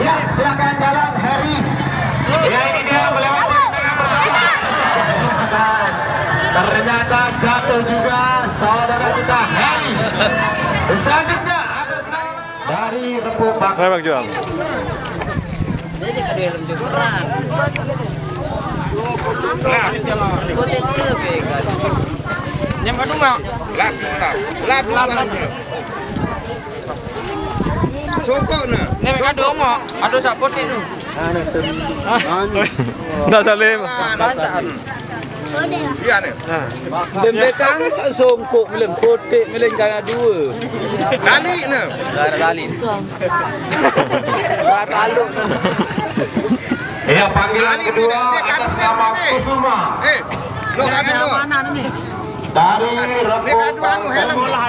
Ya, silakan jalan Heri. Ya, ini dia melewati rintangan pertama. Ternyata jatuh juga saudara kita Heri. Selanjutnya ada dari Repuk Bang. Bang Jual. Jadi kada helm cukuran. Yang kedua, lap. Sokok na. Nek kadung mo, ado sapot itu. Nggak salim. Basaan. Iya nih. Dan belakang songkok milen kotek milen kana dua. Kali nih. Lali. Taluk. Ya, panggilan kedua atas nama Kusuma. Lo kami lo. Dari Repuk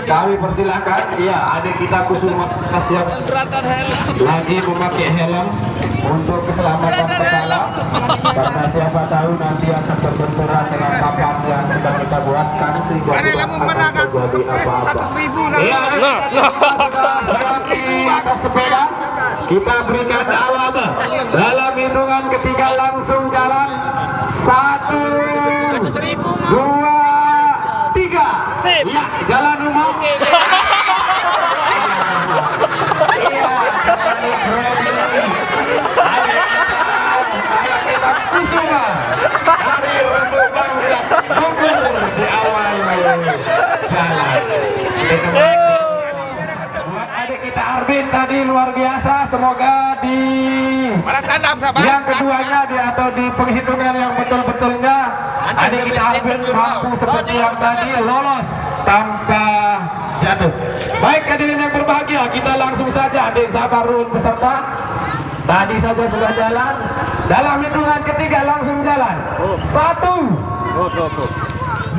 kami persilakan. Iya, adik kita Kusuma siap lagi memakai helm untuk keselamatan pesawat. Karena siapa tahu nanti akan berbenturan dengan papan yang sedang kita buatkan sehingga tidak akan terjadi apa-apa. Iya, di atas sepeda kita berikan alam dalam hitungan ketiga langsung jalan 1, 2, 3. Ya, jalan umum. Iya, kita Kusuma dari Repuk Bangsa gugur di awal jalan. Buat adik kita Arbin tadi luar biasa. Semoga di yang keduanya atau di penghitungan yang betul-betulnya adik kita Arbin mampu seperti yang tadi lolos tanpa jatuh. Baik hadirin yang berbahagia, kita langsung saja adik Sabarun peserta tadi saja sudah jalan. Dalam hitungan ketiga langsung jalan. 1,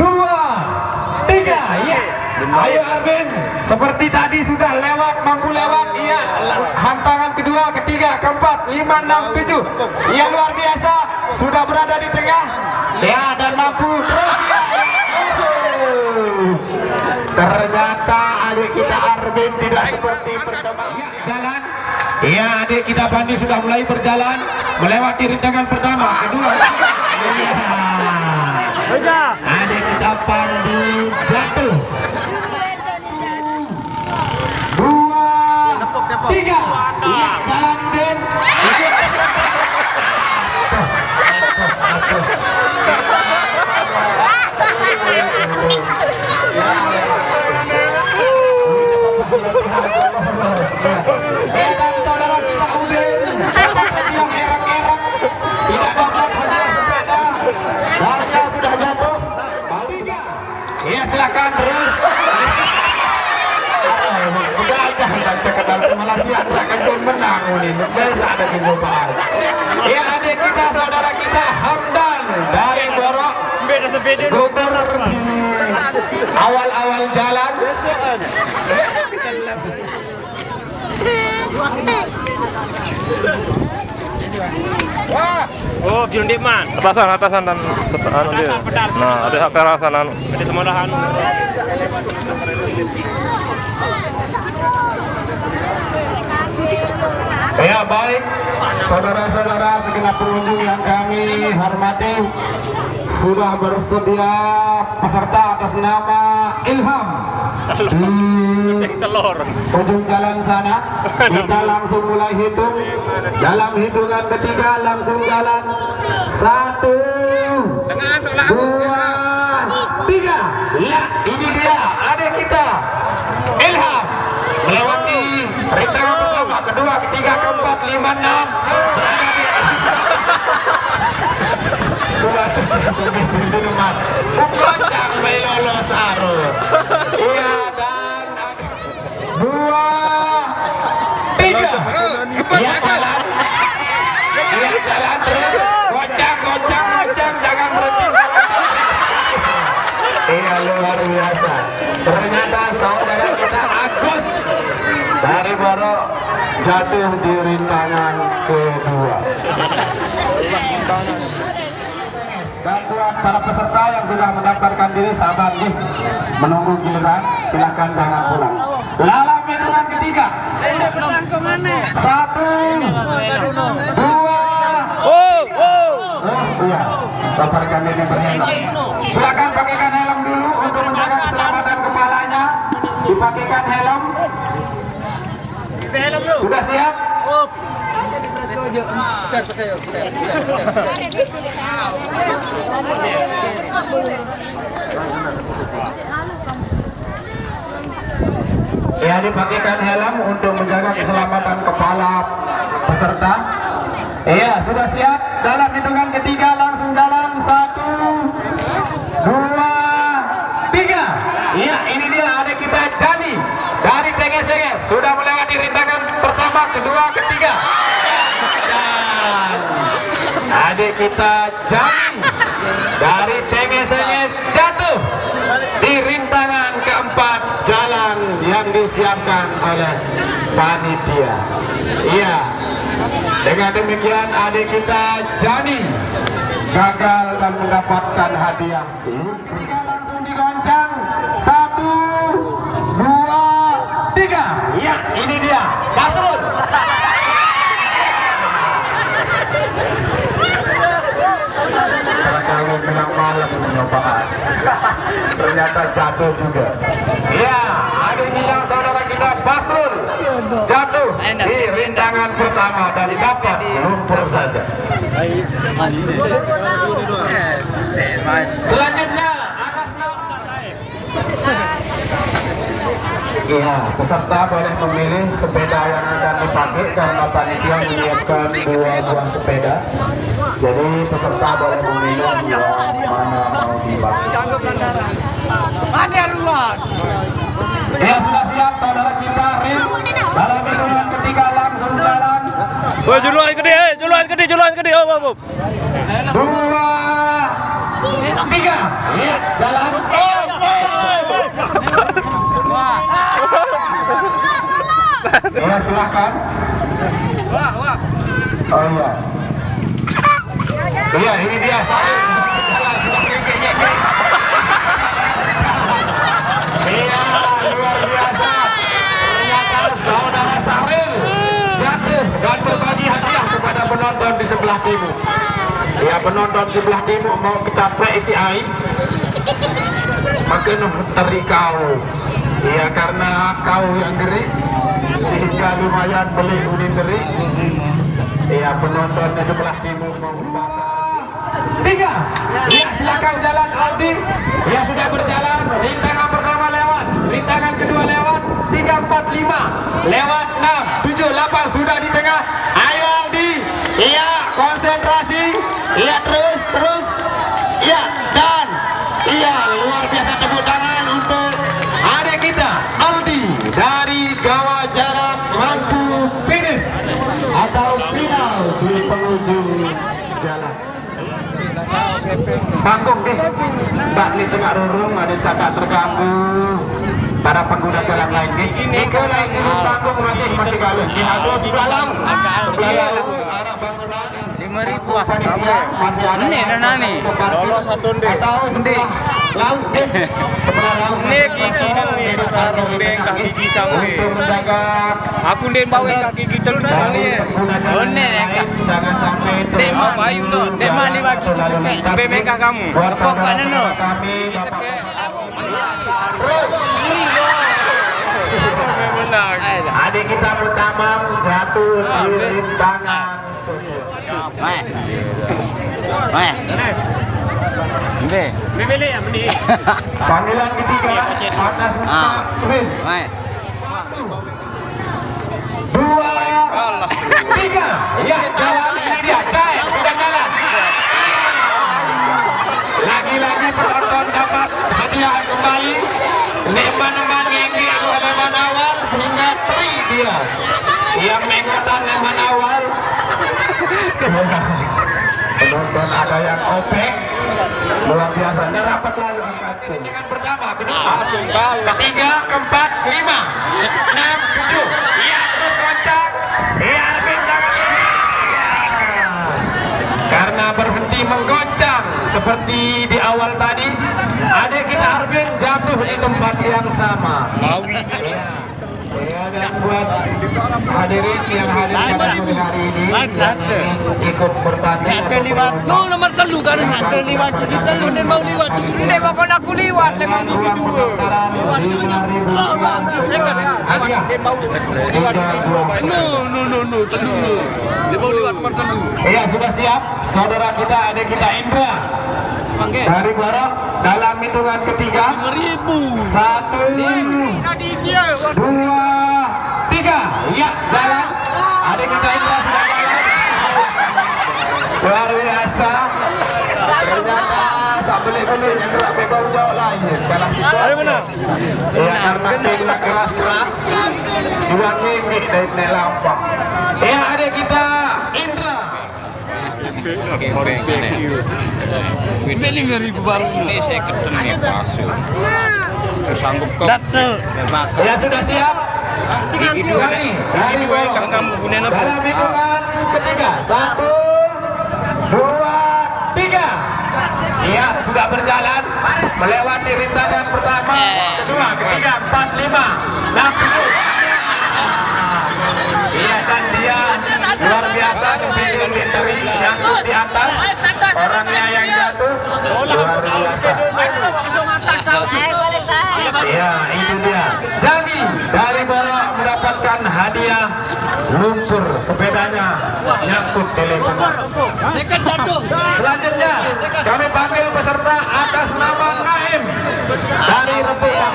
2, 3. Ya. Ayo Arbin, seperti tadi sudah lewat, mampu lewat. Iya, hantaran kedua, ketiga, keempat, 5, 6, 7. Iya, luar biasa, sudah berada di tengah. Ya, dan mampu terus. Ternyata adik kita Arbin tidak seperti percobaan. Ya, jalan. Iya, adik kita Pandi sudah mulai berjalan, melewati rintangan pertama, kedua. Ya. Adik kita Pandi jatuh. 2, 3. Iya, jalan Den. Dan saudara kita Udin yang erang-erang tidak dapat berjalan sepeda. Darnya sudah jatuh. Iya, silakan terus. Udah aja cekatan Malaysia akan pun menang ini. Biasa ada kejumpaan. Ya, adik kita saudara kita Hamdan dari Borok gugur awal-awal jalan. Oh, Biondik man. Atasan dan anu dia. Nah, ada atasan anu. Ada semolahan. Ya, baik saudara-saudara segenap pengunjung yang kami hormati, sudah bersedia peserta atas nama Ilham di Telur. ujung jalan sana. Kita langsung mulai hitung. Dalam hitungan ketiga langsung jalan 1, 2, 3. Ya, ini dia adik kita Ilham melewati rintangan pertama, kedua, ketiga, keempat, 5, 6. Kocak melolos arus. Iya, dan 2, 3. Iya, jalan. Iya, jalan terus. Kocak, jangan berhenti. Iya, luar biasa. Ternyata saudara kita Agus dari Borok jatuh di rintangan kedua. Dan buat para peserta yang sudah mendaftarkan diri, sabar nih, menunggu giliran, silakan jangan pulang. Dalam hitungan ketiga, 1, Iya, sabarkan ini berhelm. Silakan pakaikan helm dulu untuk menjaga keselamatan kepalanya. Dipakaikan helm. Sudah siap? Ya, dipakaikan helm untuk menjaga keselamatan kepala peserta. Iya, sudah siap. Dalam hitungan ketiga langsung jalan. 1, 2, 3. Iya, ini dia adik kita Jani dari TGS sudah melewati rintangan pertama, kedua, ketiga. Dan adik kita Jani dari TGS jatuh di rintangan keempat jalan yang disiapkan oleh panitia. Iya. Dengan demikian adik kita Jani gagal dan mendapatkan hadiah. Tiga langsung digoncang. 1, 2, 3. Ya, ini dia Basrul. Kalau menang malam menyobaan, ternyata jatuh juga. Ya, adik yang saudara kita Basrul jatuh di rintangan pertama dan dapat lumpur saja. Selanjutnya atas iya, peserta boleh memilih sepeda yang akan dipakai karena panitia menyiapkan 2 buah sepeda. Jadi peserta boleh memilih mana mau dipakai. Ya, sudah siap saudara kita Rin. Dalam hitungan ketiga langsung jalan. Woi, juluan gede. Oh. 2, 3. Iya, jalan. Ya, silakan. Oh iya. Iya, ini dia. Iya, luar biasa. Ternyata saudara Saril jatuh dan berbagi hadiah kepada penonton di sebelah timur. Ya, penonton sebelah timur mau kecaprek isi air, makin teri kau. Ya, karena kau yang geri sehingga lumayan beli unin geri. Ya, penonton di sebelah timur mau basah. 3. Ya, silakan jalan Aldi. Ya, sudah berjalan. Rintangan pertama lewat, rintangan kedua lewat, 3, 4, 5 lewat, 6, 7, 8 sudah di tengah. Ayo Aldi. Iya, konsentrasi. Iya, terus. Iya, dan iya, luar biasa, tepuk tangan untuk adik kita Aldi dari Gawat Jarak mampu finish atau final di penghujung jalan. Panggung deh, Mbak di tengah rurung ada sangat terganggu. Para pengguna jalan lain nih, Iko lain ini panggung masih galus. Diadu sebelah arah bangunan 5.000 masih ada. Ini nana nih. Lolos satu deh. Atau sebelah laut deh, sebelah laut. Ini gigi nih, taruh deh kaki gigi sampai. Untuk menjaga Aku deh bawa kaki gigi terus nih. jangan sampai Dema bayu tuh, dema di bagi BMK kamu. Pokoknya no. Kami Menang. adik kita pertama jatuh di rintangan. Panggilan ketiga atas Win. 2, 3. Ya, jalan ini dia. Saya sudah jalan. Lagi-lagi penonton dapat hadiah kembali. Neman-neman ngenggi leman awal sehingga tri dia. Yang mengotan leman awal. Penonton ada yang opek. Luar biasa. Rapat lalu angkatku. Dengan pertama, kedua, ketiga, keempat, 5, 6, 7. Iya, terus goncang. Iya, lebih jangan. Karena berhenti menggoncang seperti di awal tadi, adik kita Arvin jatuh di tempat yang sama. Ya, dan buat hadirin yang hadir pada sore hari ini yang ingin ikut bertanding. Nomor telu kan ada liwat kita udah mau liwat. Ini pokoknya aku liwat memang gigi dua. No, telu. Dia mau liwat telu. Iya, sudah siap saudara kita, adik kita Indra dari Barok dalam hitungan ketiga. 5.000. 1, 2, 3. Iya, jalan. Adik kita Indra sudah jalan. Luar biasa. Ternyata tak boleh-boleh yang gerak bebas jauh lain. Dalam situasi. Iya, karena timnya keras-keras. Dua ngingik dari lampak. Iya, adik kita Indra. Beli 5.000 baru ini saya ketemu pasir. Sanggup kau. Ya sudah siap. Gigi dua nih. Dari bawah. Dalam hitungan ketiga. 1, 2, 3. Iya, sudah berjalan melewati rintangan pertama, kedua, ketiga, 4, 5, 6, 7. Iya, dan dia luar biasa kepilih victory yang di atas orangnya yang jatuh luar biasa. Iya, itu dia. Jami dari Barok mendapatkan hadiah lumpur sepedanya nyangkut di lingkungan. Selanjutnya kami panggil peserta atas nama Naim dari Rempeyang.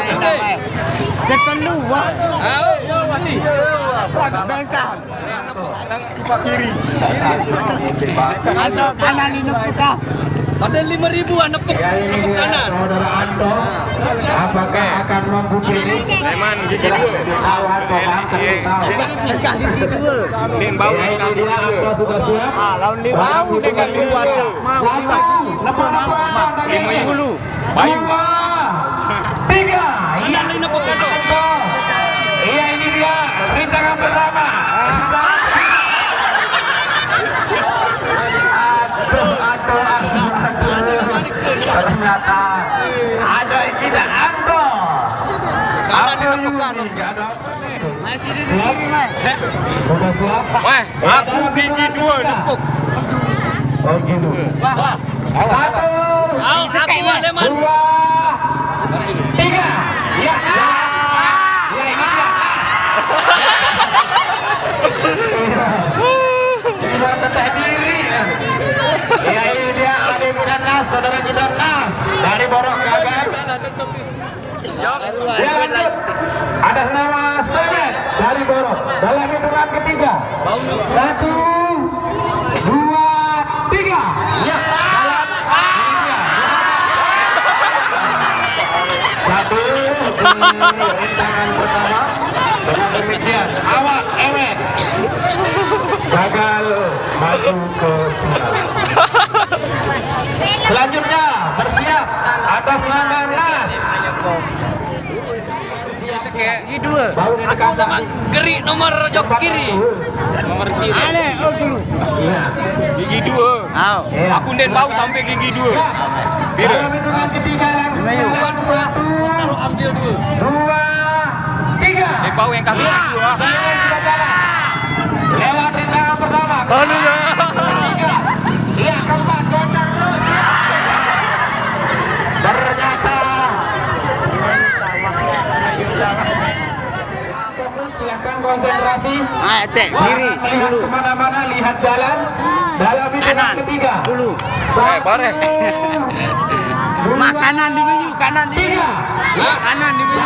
Ada 5.000 nepuk kanan. Saudara Anto, apakah akan mampu finish? Leman gigi dua. Awal Toham tertahu. Nin bau Ya, kang ini dia Anto sudah siap. Lawan dia bau dengan keluarga. Mau dulu. Bayu. 3. Ada lain nepuk kado. Iya, ini dia rintangan pertama. Ternyata ada kita Anto. Masih di sini, Mas. Sudah siap? Wah, aku gigi dua nepuk. Oh gitu. 1, Aku Leman. 2, 3. Ya. Ya ini dia. Tidak tetap diri. Ya ini dia adik kita Nas, saudara kita Nas dari Borok Gagan. Ya lanjut. Atas nama Semet dari Borok dalam hitungan ketiga. 1, 2, 3. Ya. Jalan. Ini dia. Satu di rintangan pertama. Dengan demikian awak Ewet gagal maju ke final. Selanjutnya bersiap atas nama Nas. Gigi dua. Baru di dekat Gerik nomor jok kiri. Nomor kiri. Iya. Gigi dua. Iya. Aku den bau sampai gigi dua. Biru. Dalam hitungan ketiga langsung. 1, Ambil dua. 2, 3. Den bau yang kaki dua. Lewat rintangan pertama. Tiga. Iya, keempat goncang terus. Ternyata silakan konsentrasi. Kiri dulu. Kemana-mana lihat jalan. Dalam hitungan ketiga. Dulu. Bare. Makanan di menu, kanan di menu. 3. Kanan di menu.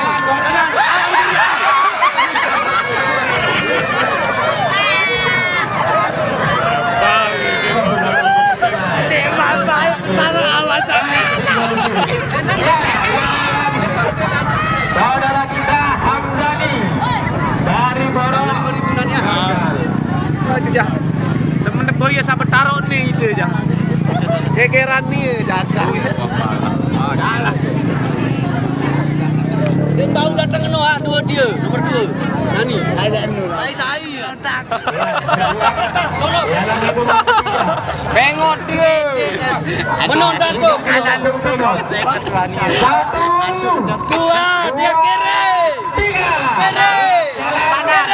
Saudara kita Hamzani dari Borok. Temen boya sampai taruh nih itu aja. Gegeran nih jaga. Dia tahu datang ke Noah dua dia, nomor 2. Nani? Ada Nur. Saya. Tolong. Bengot dia. Menonton kok. Kandung Pingot. 1, 2, dia kiri. 3. Kiri. Kanan.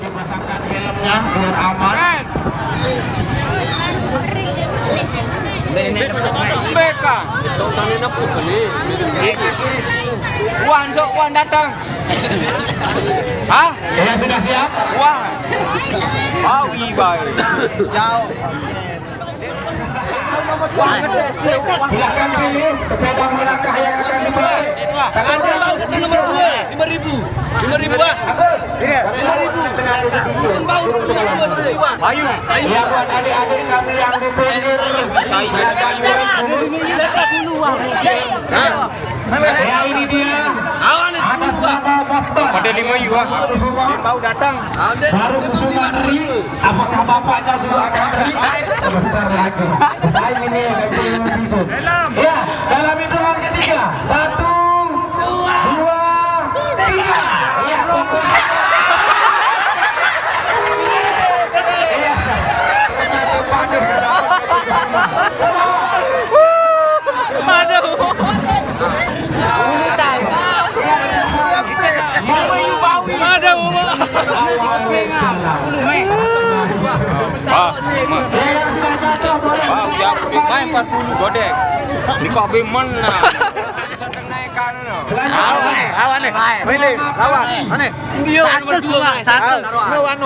Dipasangkan helmnya biar aman. Beka. Wan datang. Hah? Ya sudah siap? Wan. Awi baik. Jauh. Silakan pilih sepeda melangkah yang akan dipakai. Ada laut nomor 2, 5.000 ah. 5.000. Baut nomor 2. Ayo. Ya buat adik-adik kami yang di pinggir. Ya ini dia. Atas nama Boston. Pada 5 yuan. Bau datang. Baru kesukaan beri. Apakah bapaknya juga akan beri? Sebentar lagi. Saya ini ya, dalam hitungan ketiga. 1, 2, 3. Ya, Naik 40 godek. Di kopi mana? Naikkan Awan nih. Pilih lawan. Ane. Satu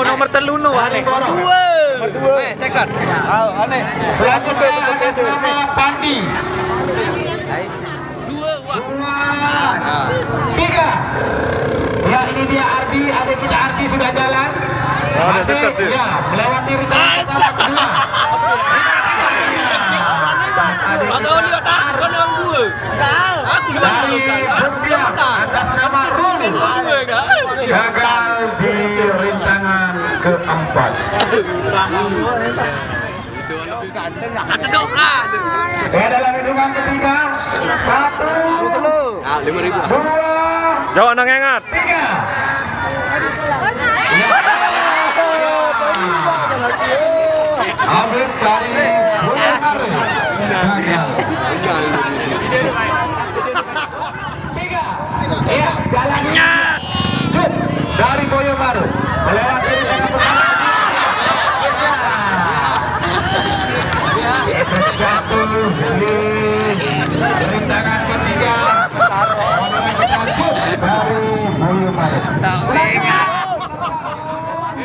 nomor telu no ane. Dua. Second. Ane. selanjutnya atas nama Pandi. 3. Ya ini dia Ardi, adik kita Ardi sudah jalan. Masih ya melewati rintangan pertama kedua. Atau lihat kan yang 2. Aku Dari Rupiah atas nama Ruli gagal di rintangan keempat. ada doa. Ya dalam hitungan ketiga 1, 2, Jauh anak ingat. 3. Habib dari Boyolali gagal. 3. Ya jalannya Jut dari Boyolali melewati rintangan pertama. Jatuh di rintangan ketiga dari Boyolali.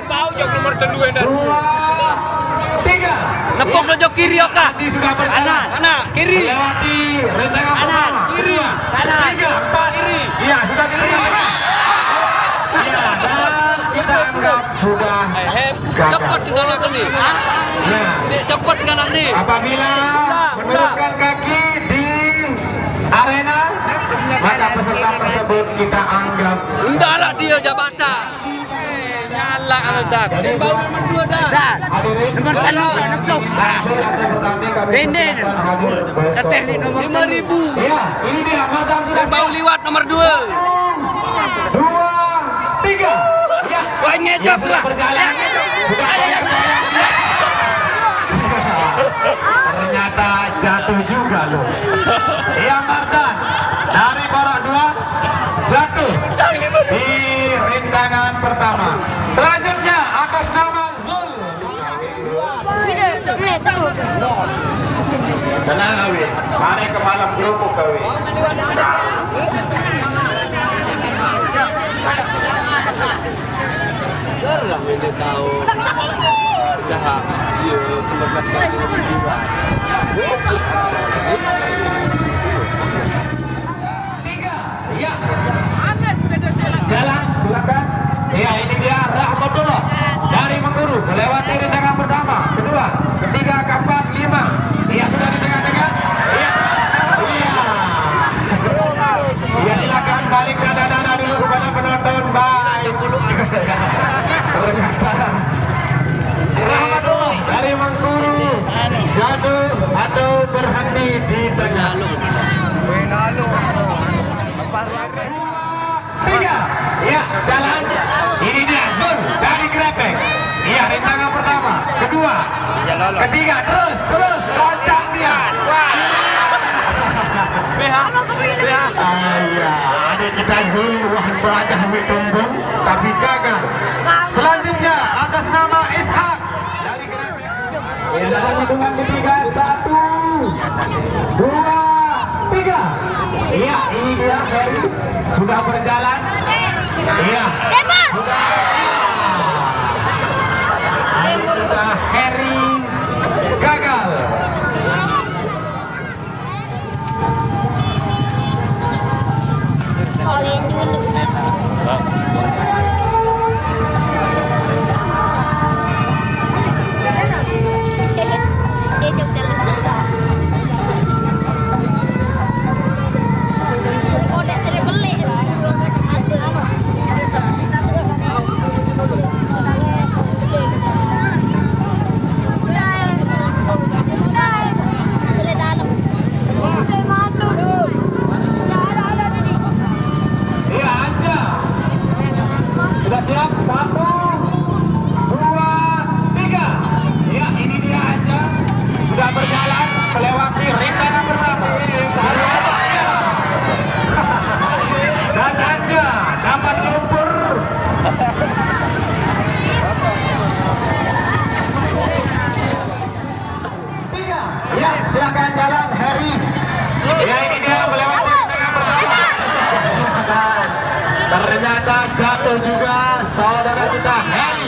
Bau jok nomor 2 dan 2, 3. nepok jok kiri oka. Ini sudah berjalan. Kanan, kiri. Melewati rintangan pertama. Kiri. Kanan. 3, 4. Kiri. Iya, sudah kiri. Ya, dan kita anggap sudah gagal. Cepat tinggal aku nih. Ya, Cepat tinggal nih. apabila menurunkan kaki di arena, maka peserta tersebut kita anggap Darah dia jabatan. Nyala anda. Dan bau nomor 2 dah. hadirin. Nomor 10. Denden. Keteh nomor 5.000. Ya, ini dia Mardam sudah Dan bau liwat nomor 2. 2, 3. Ya, Banyak ya, jok sudah lah. berjalan. Sudah goyang-goyang. Ternyata jatuh juga loh. Ya Mardan dari Barak 2 jatuh di rintangan pertama. Selanjutnya atas nama Zul. Tenang Awi, mari ke malam kerupuk Awi. Gerah ini tahu. Usaha. Iya, semoga Ya. Jalan, silakan. Ya, ini dia Rahmatullah dari Mengguru melewati rintangan pertama, kedua, ketiga, keempat, 5. Iya, sudah di tengah-tengah. Iya. Iya. Ya, silakan balik dada-dada dulu kepada penonton. Bye. Ternyata Rahmatullah dari Mengguru jatuh atau berhenti. ketiga, terus kocak dia. Adik kita Zul wah belajar ambil tumbung tapi gagal. Selanjutnya atas nama Ishak dari dalam hitungan ketiga 1, 2, 3. Iya, ini dia Heri sudah berjalan. Iya. Sudah Heri gagal. Kalian dulu. Dia jauh dalam. Seri kodek, seri beli. Ada apa? Seri dalam. Iya, Anja. Sudah siap? 1, 2, 3. Ya, ini dia Anja. Sudah berjalan melewati rintangan pertama. Dan Anja dapat lumpur. Ya, silakan jalan Heri. Ya, ini dia melewati rintangan pertama. Dan ternyata jatuh juga saudara kita Heri.